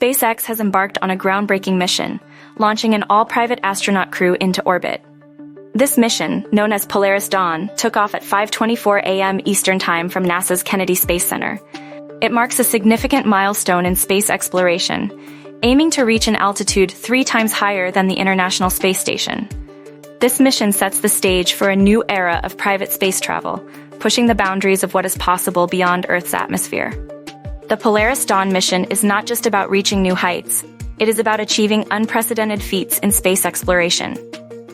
SpaceX has embarked on a groundbreaking mission, launching an all-private astronaut crew into orbit. This mission, known as Polaris Dawn, took off at 5:24 a.m. Eastern Time from NASA's Kennedy Space Center. It marks a significant milestone in space exploration, aiming to reach an altitude 3 times higher than the International Space Station. This mission sets the stage for a new era of private space travel, pushing the boundaries of what is possible beyond Earth's atmosphere. The Polaris Dawn mission is not just about reaching new heights, it is about achieving unprecedented feats in space exploration.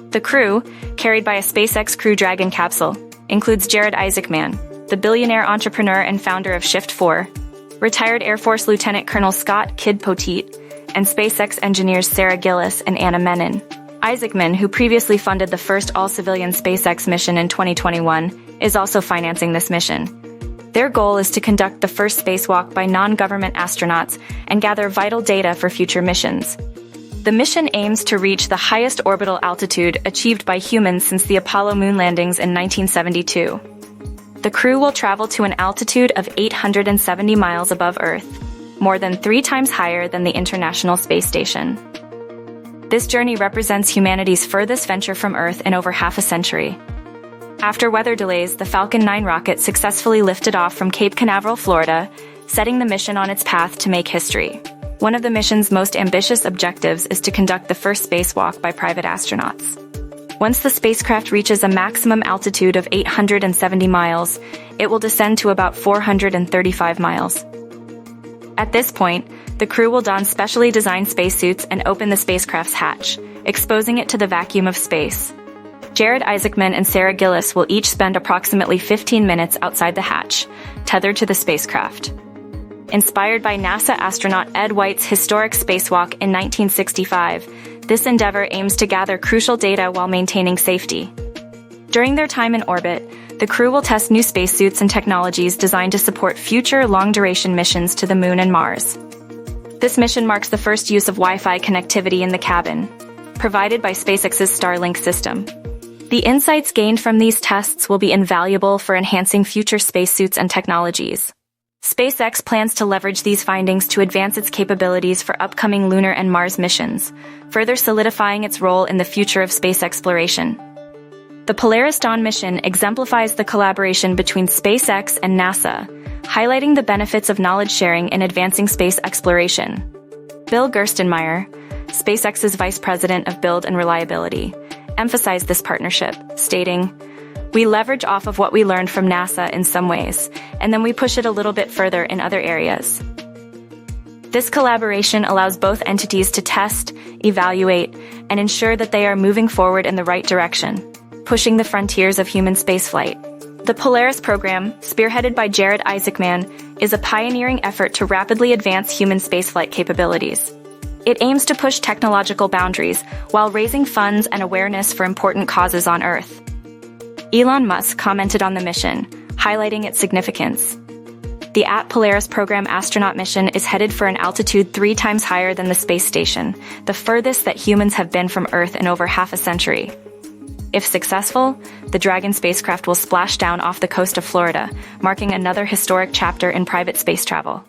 The crew, carried by a SpaceX Crew Dragon capsule, includes Jared Isaacman, the billionaire entrepreneur and founder of Shift4, retired Air Force Lieutenant Colonel Scott "Kid" Poteet, and SpaceX engineers Sarah Gillis and Anna Menon. Isaacman, who previously funded the first all-civilian SpaceX mission in 2021, is also financing this mission. Their goal is to conduct the first spacewalk by non-government astronauts and gather vital data for future missions. The mission aims to reach the highest orbital altitude achieved by humans since the Apollo moon landings in 1972. The crew will travel to an altitude of 870 miles above Earth, more than 3 times higher than the International Space Station. This journey represents humanity's furthest venture from Earth in over half a century. After weather delays, the Falcon 9 rocket successfully lifted off from Cape Canaveral, Florida, setting the mission on its path to make history. One of the mission's most ambitious objectives is to conduct the first spacewalk by private astronauts. Once the spacecraft reaches a maximum altitude of 870 miles, it will descend to about 435 miles. At this point, the crew will don specially designed spacesuits and open the spacecraft's hatch, exposing it to the vacuum of space. Jared Isaacman and Sarah Gillis will each spend approximately 15 minutes outside the hatch, tethered to the spacecraft. Inspired by NASA astronaut Ed White's historic spacewalk in 1965, this endeavor aims to gather crucial data while maintaining safety. During their time in orbit, the crew will test new spacesuits and technologies designed to support future long-duration missions to the Moon and Mars. This mission marks the first use of Wi-Fi connectivity in the cabin, provided by SpaceX's Starlink system. The insights gained from these tests will be invaluable for enhancing future spacesuits and technologies. SpaceX plans to leverage these findings to advance its capabilities for upcoming lunar and Mars missions, further solidifying its role in the future of space exploration. The Polaris Dawn mission exemplifies the collaboration between SpaceX and NASA, highlighting the benefits of knowledge sharing in advancing space exploration. Bill Gerstenmaier, SpaceX's Vice President of Build and Reliability, emphasized this partnership, stating, "We leverage off of what we learned from NASA in some ways, and then we push it a little bit further in other areas." This collaboration allows both entities to test, evaluate, and ensure that they are moving forward in the right direction, pushing the frontiers of human spaceflight. The Polaris program, spearheaded by Jared Isaacman, is a pioneering effort to rapidly advance human spaceflight capabilities. It aims to push technological boundaries while raising funds and awareness for important causes on Earth. Elon Musk commented on the mission, highlighting its significance. The Polaris Program astronaut mission is headed for an altitude 3 times higher than the space station, the furthest that humans have been from Earth in over half a century. If successful, the Dragon spacecraft will splash down off the coast of Florida, marking another historic chapter in private space travel.